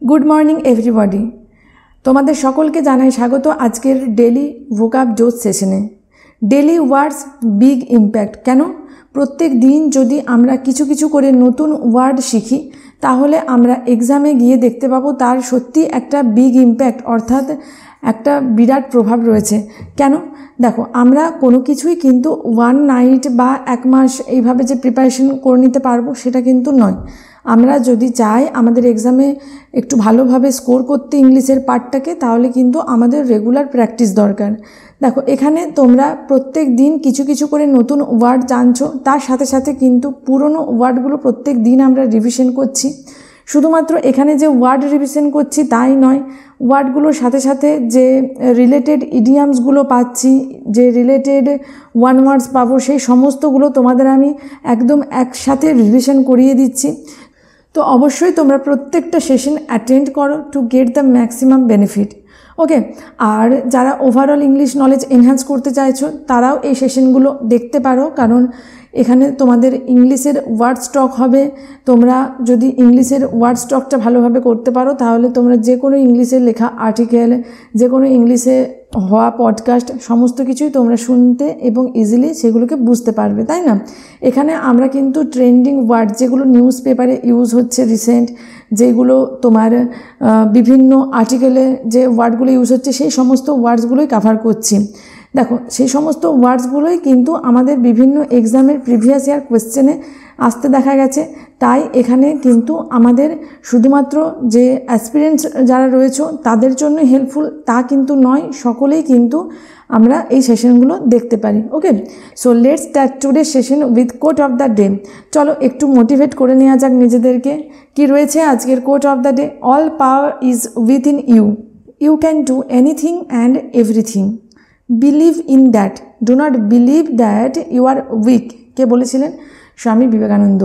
Good morning everybody, তোমাদের সকলকে জানাই স্বাগত আজকের ডেলি ভোকাব জোস সেশনে। ডেলি ওয়ার্ডস বিগ ইম্প্যাক্ট। কেন? প্রত্যেক দিন যদি আমরা কিছু কিছু করে নতুন ওয়ার্ড শিখি তাহলে আমরা এক্সামে গিয়ে দেখতে পাবো তার সত্যি একটা বিগ ইম্প্যাক্ট, অর্থাৎ একটা বিরাট প্রভাব রয়েছে। কেন? দেখো, আমরা কোনো কিছুই কিন্তু ওয়ান নাইট বা এক মাস এইভাবে যে প্রিপারেশন করে নিতে পারবো সেটা কিন্তু নয়। আমরা যদি চাই আমাদের এক্সামে একটু ভালোভাবে স্কোর করতে ইংলিশের পার্টটাকে, তাহলে কিন্তু আমাদের রেগুলার প্র্যাকটিস দরকার। দেখো, এখানে তোমরা প্রত্যেক দিন কিছু কিছু করে নতুন ওয়ার্ড জানছো, তার সাথে সাথে কিন্তু পুরনো ওয়ার্ডগুলো প্রত্যেক দিন আমরা রিভিশন করছি। শুধুমাত্র এখানে যে ওয়ার্ড রিভিশন করছি তাই নয়, ওয়ার্ডগুলোর সাথে সাথে যে রিলেটেড ইডিয়ামসগুলো পাচ্ছি, যে রিলেটেড ওয়ান ওয়ার্ডস পাবো, সেই সমস্তগুলো তোমাদের আমি একদম একসাথে রিভিশন করিয়ে দিচ্ছি। তো অবশ্যই তোমরা প্রত্যেকটা সেশন অ্যাটেন্ড করো to get the maximum benefit. Okay, আর যারা ওভারঅল ইংলিশ নলেজ এনহ্যান্স করতে চাইছো তারাও এই সেশনগুলো দেখতে পারো, কারণ এখানে তোমাদের ইংলিশের ওয়ার্ড স্টক হবে। তোমরা যদি ইংলিশের ওয়ার্ড স্টকটা ভালোভাবে করতে পারো তাহলে তোমরা যে কোনো ইংলিশে লেখা আর্টিকেল, যে কোনো ইংলিশে হওয়া পডকাস্ট সমস্ত কিছুই তোমরা শুনতে এবং ইজিলি সেগুলোকে বুঝতে পারবে, তাই না? এখানে আমরা কিন্তু ট্রেন্ডিং ওয়ার্ড, যেগুলো নিউজ পেপারে ইউজ হচ্ছে রিসেন্ট, যেগুলো তোমার বিভিন্ন আর্টিকেলে যে ওয়ার্ডগুলো ইউজ হচ্ছে সেই সমস্ত ওয়ার্ডসগুলোই কভার করছি। দেখো, সেই সমস্ত ওয়ার্ডসগুলোই কিন্তু আমাদের বিভিন্ন এক্সামের প্রিভিয়াস ইয়ার কোয়েশ্চেনে আসতে দেখা গেছে। তাই এখানে কিন্তু আমাদের শুধুমাত্র যে অ্যাসপিরেন্টস যারা রয়েছে তাদের জন্য হেল্পফুল তা কিন্তু নয়, সকলেই কিন্তু আমরা এই সেশনগুলো দেখতে পারি। Okay, so let's start today session with quote of the day. চলো একটু মোটিভেট করে নেওয়া যাক নিজেদেরকে। কি রয়েছে আজকের quote of the day? All power is within you, you can do anything and everything. Believe in that, do not believe that you are weak. কে বলেছিলেন? স্বামী বিবেকানন্দ।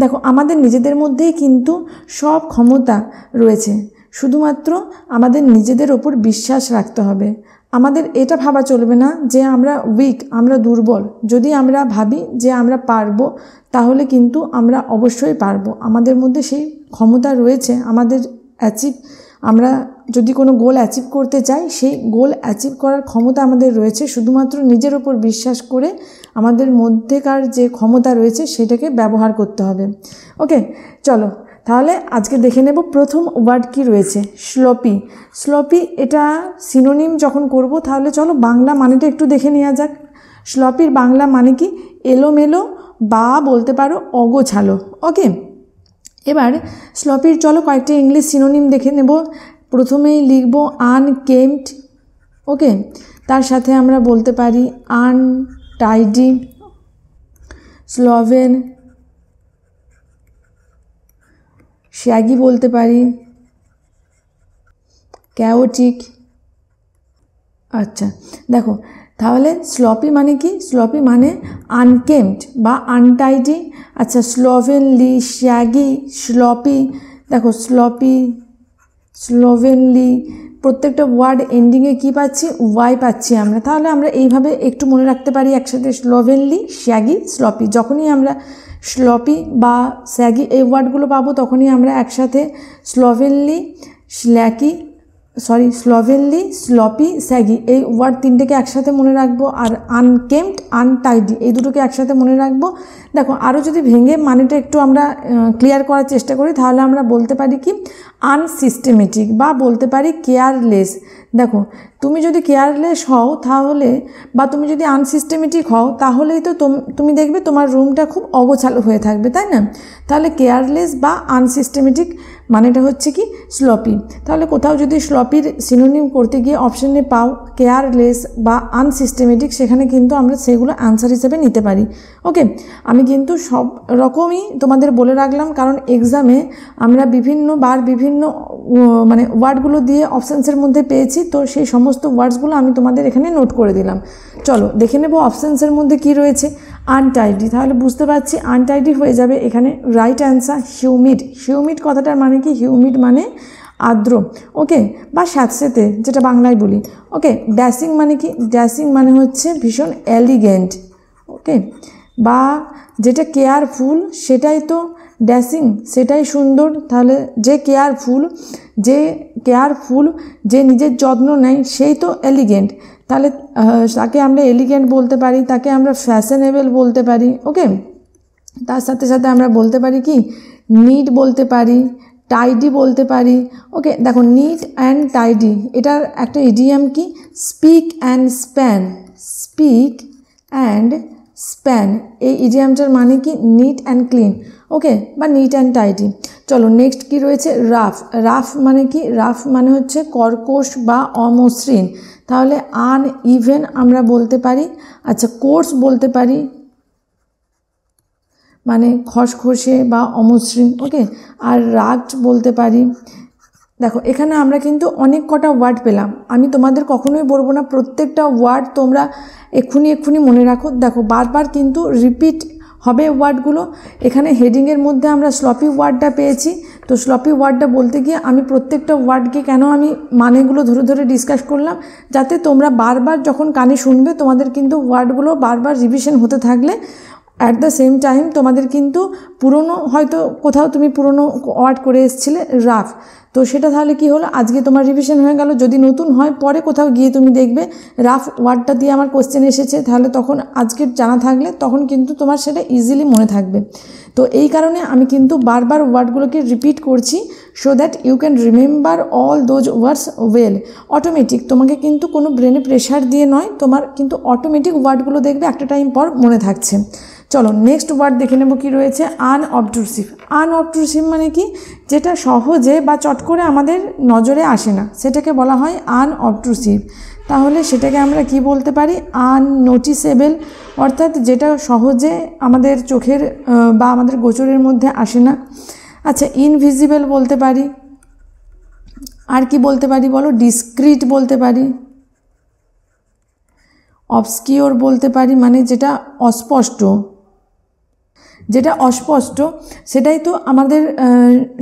দেখো, আমাদের নিজেদের মধ্যেই কিন্তু সব ক্ষমতা রয়েছে, শুধুমাত্র আমাদের নিজেদের ওপর বিশ্বাস রাখতে হবে। আমাদের এটা ভাবা চলবে না যে আমরা উইক, আমরা দুর্বল। যদি আমরা ভাবি যে আমরা পারবো তাহলে কিন্তু আমরা অবশ্যই পারবো। আমাদের মধ্যে সেই ক্ষমতা রয়েছে। আমরা যদি কোনো গোল অ্যাচিভ করতে চাই, সেই গোল অ্যাচিভ করার ক্ষমতা আমাদের রয়েছে। শুধুমাত্র নিজের ওপর বিশ্বাস করে আমাদের মধ্যেকার যে ক্ষমতা রয়েছে সেটাকে ব্যবহার করতে হবে। ওকে, চলো তাহলে আজকে দেখে নেব প্রথম ওয়ার্ড কি রয়েছে। স্লোপি। স্লোপি, এটা সিনোনিম যখন করব তাহলে চলো বাংলা মানেটা একটু দেখে নেওয়া যাক। স্লোপির বাংলা মানে কি? এলোমেলো বা বলতে পারো অগোছালো। ওকে, এবার স্লোপির চলো কয়েকটি ইংলিশ সিনোনিম দেখে নেব। প্রথমেই লিখব আনকেম্পড। ওকে, তার সাথে আমরা বলতে পারি আনটাইডি, স্লোভেন, শ্যাগি বলতে পারি, ক্যাওটিক। আচ্ছা, দেখো তাহলে স্লপি মানে কি? স্লপি মানে আনকেম্পড বা আনটাইডি। আচ্ছা, স্লোভেনলি, শ্যাগি, স্লপি। দেখো, স্লপি, স্লোভেনলি, প্রত্যেকটা ওয়ার্ড এন্ডিংয়ে কী পাচ্ছি? ওয়াই পাচ্ছি আমরা। তাহলে আমরা এইভাবে একটু মনে রাখতে পারি একসাথে, স্লোভেনলি, শ্যাগি, স্লপি। যখনই আমরা স্লপি বা শ্যাগি এই ওয়ার্ডগুলো পাবো তখনই আমরা একসাথে স্লোভেনলি, স্লোভেনলি, স্লপি, শ্যাগি এই ওয়ার্ড তিনটেকে একসাথে মনে রাখবো। আর আনকেম্পড, আনটাইডি এই দুটোকে একসাথে মনে রাখবো। দেখো, আরও যদি ভেঙে মানেটা একটু আমরা ক্লিয়ার করার চেষ্টা করি তাহলে আমরা বলতে পারি কি? আনসিস্টেমেটিক বা বলতে পারি কেয়ারলেস। দেখো, তুমি যদি কেয়ারলেস হও তাহলে, বা তুমি যদি আনসিস্টেমেটিক হও তাহলেই তো তুমি দেখবে তোমার রুমটা খুব অগোছালো হয়ে থাকবে, তাই না? তাহলে কেয়ারলেস বা আনসিস্টেমেটিক মানেটা হচ্ছে কি? স্লপি। তাহলে কোথাও যদি স্লপির সিনোনিম করতে গিয়ে অপশানে পাও কেয়ারলেস বা আনসিস্টেমেটিক, সেখানে কিন্তু আমরা সেগুলো অ্যান্সার হিসেবে নিতে পারি। ওকে, আমি কিন্তু সব রকমই তোমাদের বলে রাখলাম, কারণ এক্সামে আমরা বিভিন্নবার বিভিন্ন মানে ওয়ার্ডগুলো দিয়ে অপশানসের মধ্যে পেয়েছি, তো সেই সমস্ত ওয়ার্ডসগুলো আমি তোমাদের এখানে নোট করে দিলাম। চলো দেখে নেব অপশানসের মধ্যে কি রয়েছে। আনটাইডি, তাহলে বুঝতে পারছি আনটাইডি হয়ে যাবে এখানে রাইট অ্যান্সার। হিউমিড, হিউমিড কথাটার মানে কি? হিউমিড মানে আর্দ্র। ওকে, বা স্যাঁতসেঁতে যেটা বাংলায় বলি। ওকে, ড্যাশিং মানে কি? ড্যাশিং মানে হচ্ছে ভীষণ এলিগেন্ট। ওকে, বা যেটা কেয়ারফুল সেটাই তো ড্যাশিং সেটাই সুন্দর। তাহলে যে কেয়ারফুল, যে নিজের যত্ন নেয় সেই তো এলিগেন্ট। তাহলে তাকে আমরা এলিগেন্ট বলতে পারি, তাকে আমরা ফ্যাশনেবল বলতে পারি। ওকে, তার সাথে সাথে আমরা বলতে পারি কি নিট বলতে পারি, টাইডি বলতে পারি। ওকে, দেখো নিট অ্যান্ড টাইডি এটার একটা ইডিয়াম কি speak and span. Speak and span এই ইডিয়ামটার মানে কি নিট অ্যান্ড ক্লিন। ওকে, বা নিট অ্যান্ড টাইডি। চলো নেক্সট কি রয়েছে রাফ। রাফ মানে কি? রাফ মানে হচ্ছে কর্কশ বা অমসৃণ। তাহলে আনইভেন আমরা বলতে পারি। আচ্ছা, কোর্স বলতে পারি মানে খসখসে বা অমসৃণ। ওকে, আর রাগড বলতে পারি। দেখো এখানে আমরা কিন্তু অনেক কটা ওয়ার্ড পেলাম। আমি তোমাদের কখনোই বলবো না প্রত্যেকটা ওয়ার্ড তোমরা এক্ষুনি মনে রাখো। দেখো বারবার কিন্তু রিপিট হবে ওয়ার্ডগুলো। এখানে হেডিংয়ের মধ্যে আমরা স্লপি ওয়ার্ডটা পেয়েছি। তো স্লপি ওয়ার্ডটা বলতে গিয়ে আমি প্রত্যেকটা ওয়ার্ডকে কেন আমি মানেগুলো ধরে ধরে ডিসকাস করলাম, যাতে তোমরা বারবার যখন কানে শুনবে তোমাদের কিন্তু ওয়ার্ডগুলো বারবার রিভিশন হতে থাকলে অ্যাট দ্য সেম টাইম তোমাদের কিন্তু পুরনো হয়তো কোথাও তুমি পুরনো ওয়ার্ড করে এসেছিলে রাফ, তো সেটা তাহলে কি হলো আজকে তোমার রিভিশন হয়ে গেল। যদি নতুন হয় পরে কোথাও গিয়ে তুমি দেখবে রাফ ওয়ার্ডটা দিয়ে আমার কোশ্চেন এসেছে, তাহলে তখন আজকের জানা থাকলে তখন কিন্তু তোমার সেটা ইজিলি মনে থাকবে। তো এই কারণে আমি কিন্তু বারবার ওয়ার্ডগুলোকে রিপিট করছি so that you can remember all those words well. Automatic, তোমাকে কিন্তু কোনো ব্রেনে প্রেশার দিয়ে নয়, তোমার কিন্তু অটোমেটিক ওয়ার্ডগুলো দেখবে একটা টাইম পর মনে থাকছে। চলো নেক্সট ওয়ার্ড দেখে নেব কি রয়েছে আনঅবট্রুসিভ। আনঅবট্রুসিভ মানে কি? যেটা সহজে বা চট করে আমাদের নজরে আসে না, সেটাকে বলা হয় আনঅবট্রুসিভ। তাহলে সেটাকে আমরা কি বলতে পারি? আননোটিসেবল, অর্থাৎ যেটা সহজে আমাদের চোখের বা আমাদের গোচরের মধ্যে আসে না। আচ্ছা, ইনভিজিবল বলতে পারি। আর কি বলতে পারি বলো? ডিসক্রিট বলতে পারি। অবস্কিওর বলতে পারি, মানে যেটা অস্পষ্ট। যেটা অস্পষ্ট সেটাই তো আমাদের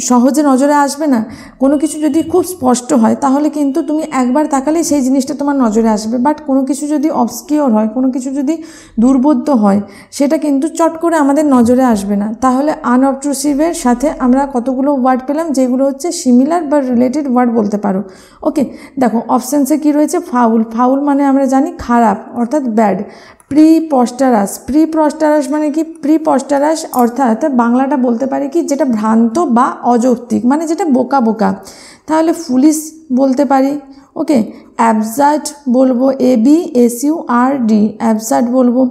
সহজে নজরে আসবে না। কোনো কিছু যদি খুব স্পষ্ট হয় তাহলে কিন্তু তুমি একবার তাকালেই সেই জিনিসটা তোমার নজরে আসবে, বাট কোনো কিছু যদি অবস্কিওর হয়, কোনো কিছু যদি দুর্বোধ্য হয়, সেটা কিন্তু চট করে আমাদের নজরে আসবে না। তাহলে আনঅবট্রুসিভের সাথে আমরা কতগুলো ওয়ার্ড পেলাম যেগুলো হচ্ছে সিমিলার বা রিলেটেড ওয়ার্ড বলতে পারো। ওকে, দেখো অপশানসে কি রয়েছে? ফাউল। ফাউল মানে আমরা জানি খারাপ, অর্থাৎ ব্যাড। প্রিপস্টারাস। প্রিপস্টারাস মানে কি? প্রিপস্টারাস অর্থাৎ বাংলাটা বলতে পারি কি যেটা ভ্রান্ত বা অযৌক্তিক, মানে যেটা বোকা বোকা। তাহলে ফুলিশ বলতে পারি। ওকে, অ্যাবসার্ড বলবো, ABSURD, অ্যাবসার্ড বলবো।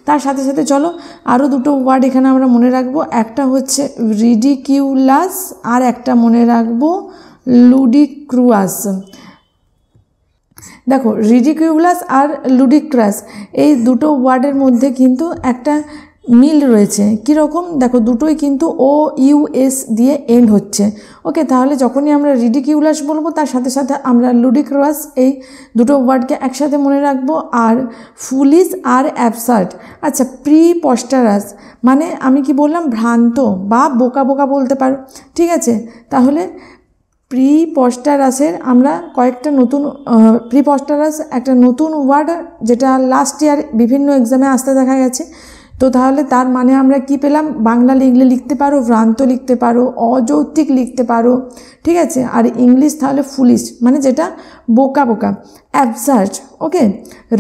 তার সাথে সাথে চলো আরও দুটো ওয়ার্ড এখানে আমরা মনে রাখবো। একটা হচ্ছে রিডিকিউলাস আর একটা মনে রাখবো লুডিক্রুয়াস। দেখো রিডিকিউলাস আর লুডিক্রাস এই দুটো ওয়ার্ডের মধ্যে কিন্তু একটা মিল রয়েছে। কীরকম? দেখো দুটোই কিন্তু OUS দিয়ে এন্ড হচ্ছে। ওকে, তাহলে যখনই আমরা রিডিকিউলাস বলবো তার সাথে সাথে আমরা লুডিক্রাস এই দুটো ওয়ার্ডকে একসাথে মনে রাখবো। আর ফুলিশ আর অ্যাবসার্ড। আচ্ছা, প্রিপস্টারাস মানে আমি কি বললাম? ভ্রান্ত বা বোকা বোকা বলতে পারো। ঠিক আছে, তাহলে প্রিপস্টারাসের আমরা কয়েকটা নতুন প্রিপস্টারাস একটা নতুন ওয়ার্ড যেটা লাস্ট ইয়ার বিভিন্ন এক্সামে আসতে দেখা গেছে। তো তাহলে তার মানে আমরা কি পেলাম? বাংলা লিখলে লিখতে পারো ভ্রান্ত, লিখতে পারো অযৌক্তিক, লিখতে পারো। ঠিক আছে, আর ইংলিশ তাহলে ফুলিশ মানে যেটা বোকা বোকা। অ্যাবসার্ড। ওকে,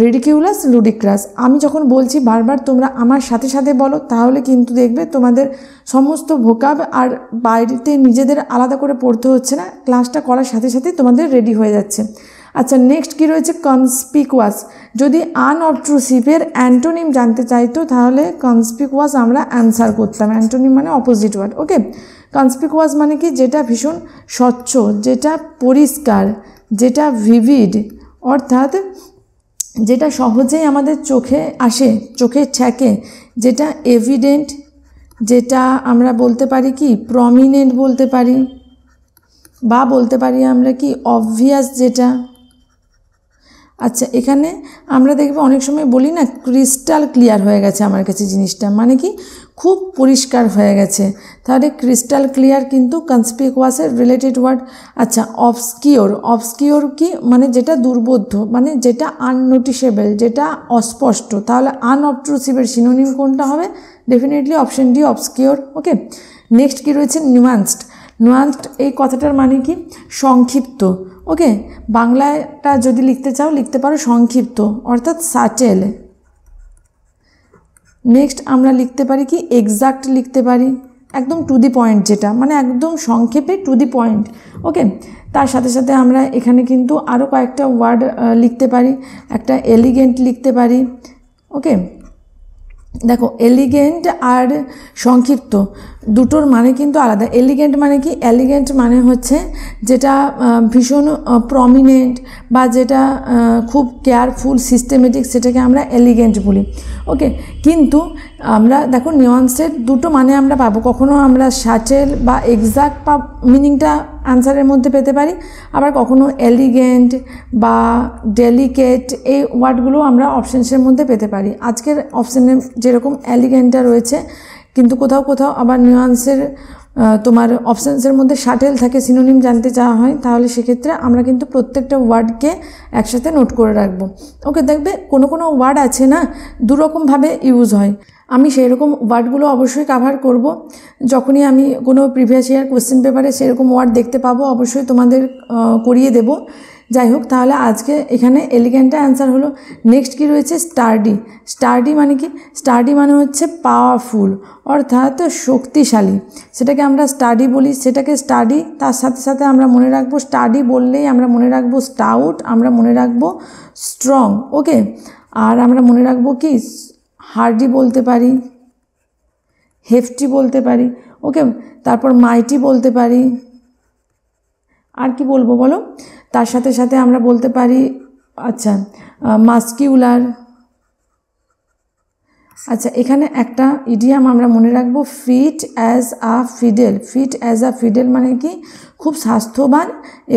রিডিকিউলাস, লুডিক্রাস। আমি যখন বলছি বারবার তোমরা আমার সাথে সাথে বলো, তাহলে কিন্তু দেখবে তোমাদের সমস্ত ভোকাব আর বাইরেতে নিজেদের আলাদা করে পড়তে হচ্ছে না, ক্লাসটা করার সাথে সাথে তোমাদের রেডি হয়ে যাচ্ছে। আচ্ছা, নেক্সট কি রয়েছে? কনসপিকুয়াস। যদি আনঅবট্রুসিভের অ্যান্টোনিম জানতে চাইতো তাহলে কনসপিকুয়াস আমরা অ্যান্সার করতাম। অ্যান্টোনিম মানে অপোজিট ওয়ার্ড। ওকে, কনসপিকুয়াস মানে কি? যেটা ভীষণ স্বচ্ছ, যেটা পরিষ্কার, যেটা ভিভিড, অর্থাৎ যেটা সহজেই আমাদের চোখে আসে, চোখে ঠেকে, যেটা এভিডেন্ট, যেটা আমরা বলতে পারি কি প্রমিনেন্ট বলতে পারি, বা বলতে পারি আমরা কি অবভিয়াস যেটা। আচ্ছা, এখানে আমরা দেখব অনেক সময় বলি না ক্রিস্টাল ক্লিয়ার হয়ে গেছে আমার কাছে জিনিসটা, মানে কি খুব পরিষ্কার হয়ে গেছে। তাহলে ক্রিস্টাল ক্লিয়ার কিন্তু কনসপিকুয়াসের রিলেটেড ওয়ার্ড। আচ্ছা, অবস্কিওর। অবস্কিওর কি? মানে যেটা দুর্বোধ্য, মানে যেটা আননোটিসেবল, যেটা অস্পষ্ট। তাহলে আনঅবট্রুসিভের সিনোনিম কোনটা হবে? Definitely option D, obscure. Okay, next কি রয়েছে নুয়ান্সড। নুয়ান্সড এই কথাটার মানে কি সংক্ষিপ্ত। ওকে, বাংলাটা যদি লিখতে চাও লিখতে পারো সংক্ষিপ্ত অর্থাৎ সাটেল। নেক্সট আমরা লিখতে পারি কি এক্সাক্ট লিখতে পারি, একদম টু দি পয়েন্ট, যেটা মানে একদম সংক্ষেপে টু দি পয়েন্ট। ওকে, তার সাথে সাথে আমরা এখানে কিন্তু আরও কয়েকটা ওয়ার্ড লিখতে পারি। একটা এলিগেন্ট লিখতে পারি। ওকে, দেখো এলিগেন্ট আর সংক্ষিপ্ত দুটোর মানে কিন্তু আলাদা। এলিগেন্ট মানে কি, এলিগেন্ট মানে হচ্ছে যেটা ভীষণ প্রমিনেন্ট বা যেটা খুব কেয়ারফুল সিস্টেমেটিক, সেটাকে আমরা এলিগেন্ট বলি। ওকে, কিন্তু আমরা দেখো নিউয়ান্সের দুটো মানে আমরা পাবো, কখনো আমরা সাটেল বা এক্সাক্ট মিনিংটা অ্যান্সারের মধ্যে পেতে পারি, আবার কখনো এলিগেন্ট বা ডেলিকেট এই ওয়ার্ডগুলো আমরা অপশানসের মধ্যে পেতে পারি। আজকের অপশানে যেরকম এলিগেন্টটা রয়েছে, কিন্তু কোথাও কোথাও আবার নিউয়ান্সের তোমার অপশানসের মধ্যে সাটেল থাকে, সিনোনিম জানতে চাওয়া হয়, তাহলে সেক্ষেত্রে আমরা কিন্তু প্রত্যেকটা ওয়ার্ডকে একসাথে নোট করে রাখবো। ওকে, দেখবে কোনো কোনো ওয়ার্ড আছে না দুরকমভাবে ইউজ হয়, আমি সেই রকম ওয়ার্ডগুলো অবশ্যই কাভার করব। যখনই আমি কোনো প্রিভিয়াস ইয়ার কোয়েশ্চেন পেপারে সেরকম ওয়ার্ড দেখতে পাবো অবশ্যই তোমাদের করিয়ে দেব। যাই হোক, তাহলে আজকে এখানে এলিগেন্টটা অ্যান্সার হলো। নেক্সট কি রয়েছে স্টার্ডি। স্টার্ডি মানে কি, স্টার্ডি মানে হচ্ছে পাওয়ারফুল অর্থাৎ শক্তিশালী, সেটাকে আমরা স্টাডি বলি, সেটাকে স্টাডি। তার সাথে সাথে আমরা মনে রাখবো স্টাডি বললেই আমরা মনে রাখবো স্টাউট, আমরা মনে রাখবো স্ট্রং। ওকে, আর আমরা মনে রাখবো কি হার্ডি বলতে পারি, হেফটি বলতে পারি। ওকে, তারপর মাইটি বলতে পারি, আর কি বলবো বলো, তার সাথে সাথে আমরা বলতে পারি আচ্ছা মাস্কিউলার। আচ্ছা, এখানে একটা ইডিয়াম আমরা মনে রাখবো fit as a fiddle. Fit as a fiddle মানে কি খুব স্বাস্থ্যবান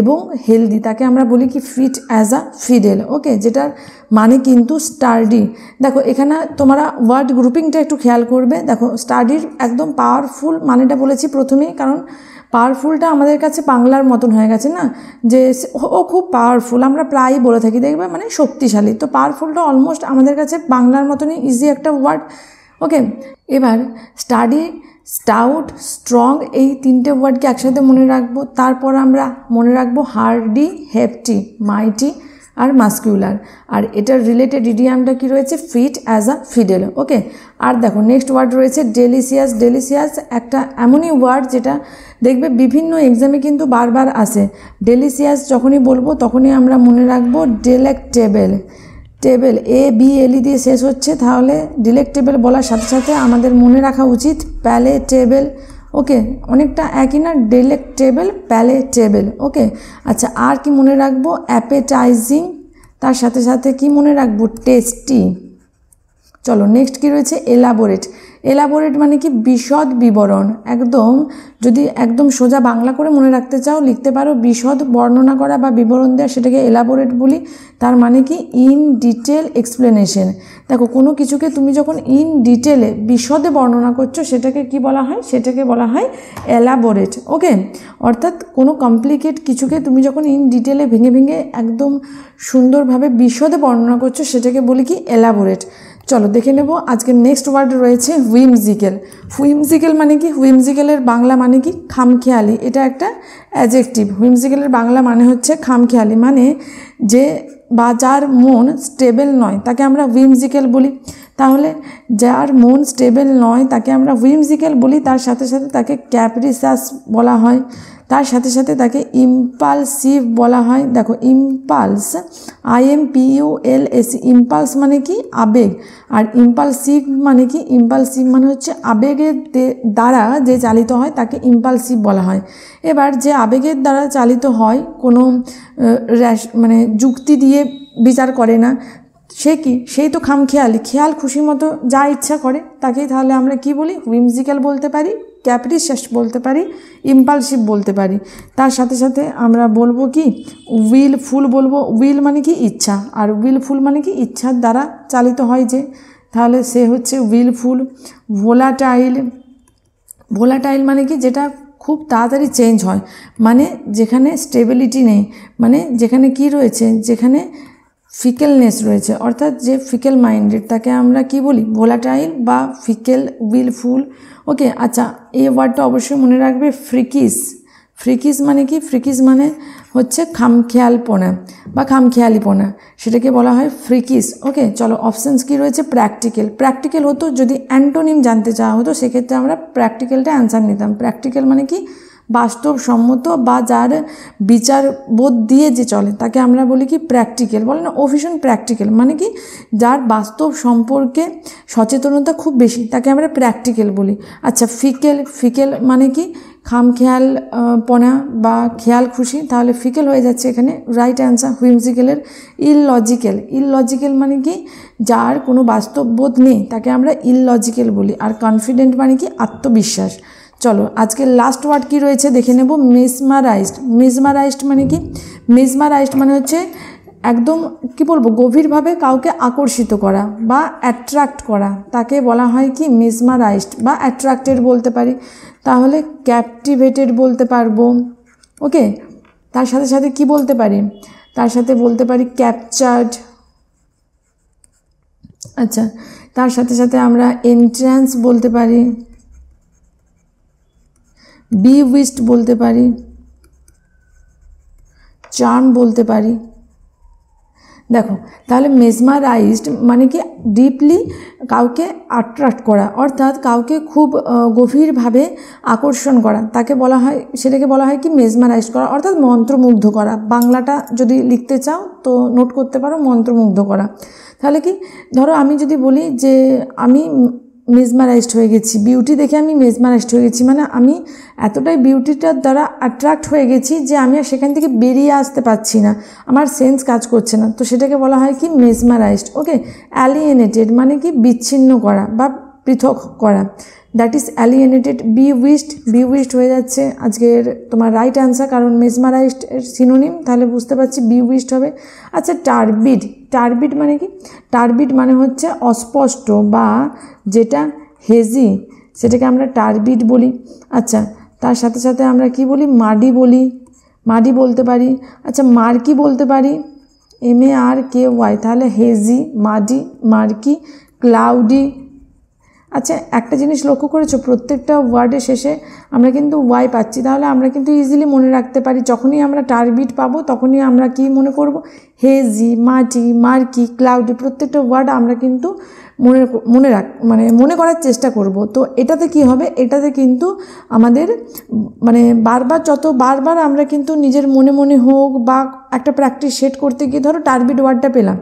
এবং হেলদি, তাকে আমরা বলি কি ফিট অ্যাজ আ ফিডেল। ওকে, যেটার মানে কিন্তু স্টার্ডি। দেখো এখানে তোমরা ওয়ার্ড গ্রুপিংটা একটু খেয়াল করবে। দেখো স্টাডির একদম পাওয়ারফুল মানেটা বলেছি প্রথমেই, কারণ পাওয়ারফুলটা আমাদের কাছে বাংলার মতন হয়ে গেছে না, যে ও খুব পাওয়ারফুল, আমরা প্রায়ই বলে থাকি দেখবে মানে শক্তিশালী। তো পাওয়ারফুলটা অলমোস্ট আমাদের কাছে বাংলার মতনই ইজি একটা ওয়ার্ড। ওকে, এবার স্টাডি, স্টাউট, স্ট্রং এই তিনটে ওয়ার্ডকে একসাথে মনে রাখবো। তারপর আমরা মনে রাখবো হার্ডি, হেফটি, মাইটি আর মাস্কিউলার। আর এটার রিলেটেড ইডিয়ামটা কি রয়েছে ফিট অ্যাজ আ ফিডেল। ওকে, আর দেখো নেক্সট ওয়ার্ড রয়েছে ডেলিসিয়াস। ডেলিসিয়াস একটা এমনই ওয়ার্ড যেটা দেখবে বিভিন্ন এক্সামে কিন্তু বারবার আসে। ডেলিসিয়াস যখনই বলবো তখনই আমরা মনে রাখবো ডিলেক্টেবল। টেবল ABLE দিয়ে শেষ হচ্ছে, তাহলে ডিলেক্টেবল বলার সাথে সাথে আমাদের মনে রাখা উচিত প্যালেটেবল। ওকে, অনেকটা একই না, ডিলেক্টেবল, প্যালেটেবল। ওকে, আচ্ছা আর কি মনে রাখবো অ্যাপেটাইজিং, তার সাথে সাথে কি মনে রাখবো টেস্টি। চলো নেক্সট কি রয়েছে এলাবোরেট। এলাবোরেট মানে কি বিশদ বিবরণ। একদম যদি একদম সোজা বাংলা করে মনে রাখতে চাও লিখতে পারো বিশদ বর্ণনা করা বা বিবরণ দেওয়া, সেটাকে এলাবোরেট বলি। তার মানে কি ইন ডিটেল এক্সপ্লেনেশন। দেখো কোনো কিছুকে তুমি যখন ইন ডিটেলে বিশদে বর্ণনা করছো সেটাকে কি বলা হয়, সেটাকে বলা হয় এলাবোরেট। ওকে, অর্থাৎ কোনো কমপ্লিকেট কিছুকে তুমি যখন ইন ডিটেলে ভেঙে ভেঙে একদম সুন্দরভাবে বিশদে বর্ণনা করছো সেটাকে বলি কি এলাবোরেট। চলো দেখে নেব আজকের নেক্সট ওয়ার্ড রয়েছে হুইমজিক্যাল। হুইমজিক্যাল মানে কি, হুইমজিক্যালের বাংলা মানে কি খামখেয়ালি, এটা একটা অ্যাডজেক্টিভ। হুইমজিক্যালের বাংলা মানে হচ্ছে খামখেয়ালি, মানে যে বা যার মন স্টেবল নয় তাকে আমরা হুইমজিক্যাল বলি। তাহলে যার মন স্টেবল নয় তাকে আমরা হুইমজিক্যাল বলি, তার সাথে সাথে তাকে ক্যাপ্রিসাস বলা হয়, তার সাথে সাথে তাকে ইম্পালসিভ বলা হয়। দেখো ইম্পালস, IMPULS, ইম্পালস মানে কি আবেগ, আর ইম্পালসিভ মানে কি, ইম্পালসিভ মানে হচ্ছে আবেগের দ্বারা যে চালিত হয় তাকে ইম্পালসিভ বলা হয়। এবার যে আবেগের দ্বারা চালিত হয়, কোনো মানে যুক্তি দিয়ে বিচার করে না, সে কি, সেই তো খামখেয়ালি, খেয়াল খুশি মতো যা ইচ্ছা করে, তাকেই তাহলে আমরা কি বলি হুইমজিক্যাল বলতে পারি, ক্যাপ্রিশিয়াস বলতে পারি, ইম্পালসিভ বলতে পারি। তার সাথে সাথে আমরা বলবো কি উইলফুল বলবো। উইল মানে কি ইচ্ছা, আর উইলফুল মানে কি ইচ্ছার দ্বারা চালিত হয় যে, তাহলে সে হচ্ছে উইলফুল। ভোলাটাইল, ভোলাটাইল মানে কি যেটা খুব তাড়াতাড়ি চেঞ্জ হয়, মানে যেখানে স্টেবিলিটি নেই, মানে যেখানে কি রয়েছে, যেখানে ফিকেলনেস রয়েছে, অর্থাৎ যে ফিকেল মাইন্ডেড তাকে আমরা কি বলি, ভোলাটাইল বা ফিকেল উইলফুল। ওকে, আচ্ছা এই ওয়ার্ডটা অবশ্যই মনে রাখবে, ফ্রিকিস। ফ্রিকিস মানে কি, ফ্রিকিস মানে হচ্ছে খামখেয়ালপনা বা খামখেয়ালিপনা, সেটাকে বলা হয় ফ্রিকিস। ওকে, চলো অপশানস কি রয়েছে, প্র্যাকটিক্যাল। প্র্যাকটিক্যাল হতো যদি অ্যান্টোনিম জানতে চাওয়া হতো সেক্ষেত্রে আমরা প্র্যাকটিক্যালটা অ্যান্সার নিতাম। প্র্যাকটিক্যাল মানে কি, বাস্তবসম্মত বা যার বিচার বোধ দিয়ে যে চলে তাকে আমরা বলি কি প্র্যাকটিক্যাল। বলে না ও ভীষণ প্র্যাকটিক্যাল, মানে কি যার বাস্তব সম্পর্কে সচেতনতা খুব বেশি তাকে আমরা প্র্যাকটিক্যাল বলি। আচ্ছা ফিকেল, ফিকেল মানে কি খামখেয়াল পনা বা খেয়াল খুশি, তাহলে ফিকেল হয়ে যাচ্ছে এখানে রাইট অ্যান্সার। হুইমজিক্যালের ইললজিক্যাল, ইললজিক্যাল মানে কি যার কোনো বাস্তববোধ নেই তাকে আমরা ইললজিক্যাল বলি। আর কনফিডেন্ট মানে কি আত্মবিশ্বাস। চলো আজকের লাস্ট ওয়ার্ড কি রয়েছে দেখে নেব, মেসমারাইজড। মেসমারাইজড মানে কি, মেসমারাইজড মানে হচ্ছে একদম কি বলবো, গভীরভাবে কাউকে আকর্ষিত করা বা অ্যাট্রাক্ট করা, তাকে বলা হয় কি মেসমারাইজড বা অ্যাট্রাক্টেড বলতে পারি। তাহলে ক্যাপটিভেটেড বলতে পারবো। ওকে, তার সাথে সাথে কি বলতে পারি, তার সাথে বলতে পারি ক্যাপচার্ড। আচ্ছা, তার সাথে সাথে আমরা এন্ট্রান্স বলতে পারি, বিউইস্ট বলতে পারি, চার্ম বলতে পারি। দেখো তাহলে মেসমারাইজড মানে কি ডিপলি কাউকে অ্যাট্রাক্ট করা, অর্থাৎ কাউকে খুব গভীরভাবে আকর্ষণ করা, তাকে বলা হয়, সেটাকে বলা হয় কি মেসমারাইজড করা, অর্থাৎ মন্ত্রমুগ্ধ করা। বাংলাটা যদি লিখতে চাও তো নোট করতে পারো মুগ্ধ করা। তাহলে কি ধরো আমি যদি বলি যে আমি মেসমারাইজড হয়ে গেছি, বিউটি দেখে আমি মেসমারাইজড হয়ে গেছি, মানে আমি এতটাই বিউটিটার দ্বারা অ্যাট্রাক্ট হয়ে গেছি যে আমি আর সেখান থেকে বেরিয়ে আসতে পারছি না, আমার সেন্স কাজ করছে না, তো সেটাকে বলা হয় কি মেসমারাইজড। ওকে, অ্যালিয়েনেটেড মানে কি বিচ্ছিন্ন করা বা পৃথক করা, দ্যাট ইজ অ্যালিয়েনেটেড। বিউইস্ট, বিউইস্ট হয়ে যাচ্ছে আজকের তোমার রাইট অ্যান্সার, কারণ মেসমারাইজড এর সিনোনিম, তাহলে বুঝতে পারছি বিউইস্ট হবে। আচ্ছা টার্বিড, টার্বিড মানে কি, টার্বিড মানে হচ্ছে অস্পষ্ট বা যেটা হেজি, সেটাকে আমরা টার্বিড বলি। আচ্ছা তার সাথে সাথে আমরা কি বলি, মাডি বলি, মাডি বলতে পারি। আচ্ছা মার্কি বলতে পারি, MARKY, তাহলে হেজি, মাডি, মার্কি, ক্লাউডি। আচ্ছা একটা জিনিস লক্ষ্য করেছো, প্রত্যেকটা ওয়ার্ডের শেষে আমরা কিন্তু ওয়াই পাচ্ছি, তাহলে আমরা কিন্তু ইজিলি মনে রাখতে পারি, যখনই আমরা টার্বিড পাবো তখনই আমরা কি মনে করব, হেজি, মাটি, মার্কি, ক্লাউডি, প্রত্যেকটা ওয়ার্ড আমরা কিন্তু মনে করার চেষ্টা করব। তো এটাতে কি হবে, এটাতে কিন্তু আমাদের মানে বারবার আমরা কিন্তু নিজের মনে মনে হোক বা একটা প্র্যাকটিস সেট করতে গিয়ে ধরো টার্বিড ওয়ার্ডটা পেলাম,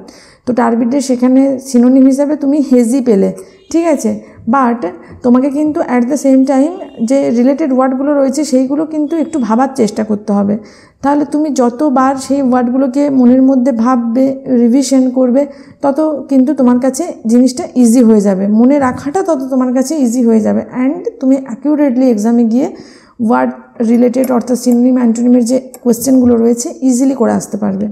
তো টার্বিডের সেখানে সিনোনিম হিসাবে তুমি হেজি পেলে, ঠিক আছে, বাট তোমাকে কিন্তু অ্যাট দ্য সেম টাইম যে রিলেটেড ওয়ার্ডগুলো রয়েছে সেইগুলো কিন্তু একটু ভাবার চেষ্টা করতে হবে। তাহলে তুমি যতবার সেই ওয়ার্ডগুলোকে মনের মধ্যে ভাববে, রিভিশন করবে, তত কিন্তু তোমার কাছে জিনিসটা ইজি হয়ে যাবে, মনে রাখাটা তত তোমার কাছে ইজি হয়ে যাবে, অ্যান্ড তুমি অ্যাকিউরেটলি এক্সামে গিয়ে ওয়ার্ড রিলেটেড অর্থাৎ সিনোনিম অ্যান্টোনিমের যে কোয়েশ্চেনগুলো রয়েছে ইজিলি করে আসতে পারবে।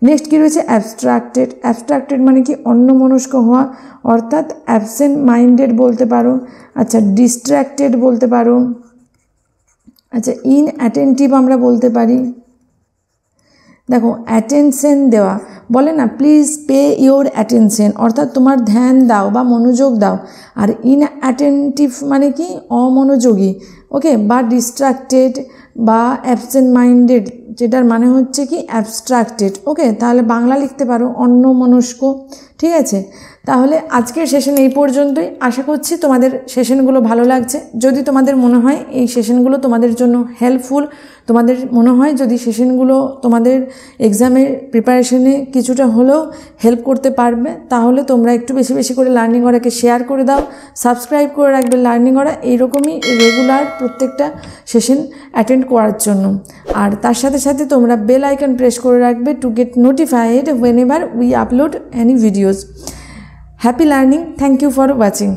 নেক্সট কী রয়েছে, অ্যাবস্ট্রাক্টেড। অ্যাবস্ট্রাক্টেড মানে কি অন্যমনস্ক হওয়া, অর্থাৎ অ্যাবসেন্ট মাইন্ডেড বলতে পারো। আচ্ছা ডিস্ট্র্যাক্টেড বলতে পারো। আচ্ছা ইনঅ্যাটেন্টিভ আমরা বলতে পারি। দেখো অ্যাটেনশন দেওয়া, বলে না প্লিজ পে ইওর অ্যাটেনশন, অর্থাৎ তোমার ধ্যান দাও বা মনোযোগ দাও। আর ইনঅ্যাটেন্টিভ মানে কি অমনোযোগী। ওকে, বা ডিস্ট্রাক্টেড বা অ্যাবসেন্ট মাইন্ডেড, যেটার মানে হচ্ছে কি অ্যাবস্ট্রাক্টেড। ওকে, তাহলে বাংলা লিখতে পারো অন্যমনস্ক। ঠিক আছে, তাহলে আজকের সেশন এই পর্যন্তই। আশা করছি তোমাদের সেশনগুলো ভালো লাগছে। যদি তোমাদের মনে হয় এই সেশনগুলো তোমাদের জন্য হেল্পফুল, তোমাদের মনে হয় যদি সেশনগুলো তোমাদের এক্সামের প্রিপারেশনে কিছুটা হলেও হেল্প করতে পারবে, তাহলে তোমরা একটু বেশি বেশি করে লার্নিং অরাকে শেয়ার করে দাও, সাবস্ক্রাইব করে রাখবে লার্নিং অরা, এইরকমই রেগুলার প্রত্যেকটা সেশন অ্যাটেন্ড করার জন্য। আর তার সাথে সাথে তোমরা বেল আইকন প্রেস করে রাখবে to get notified whenever we upload any videos. Happy learning. Thank you for watching.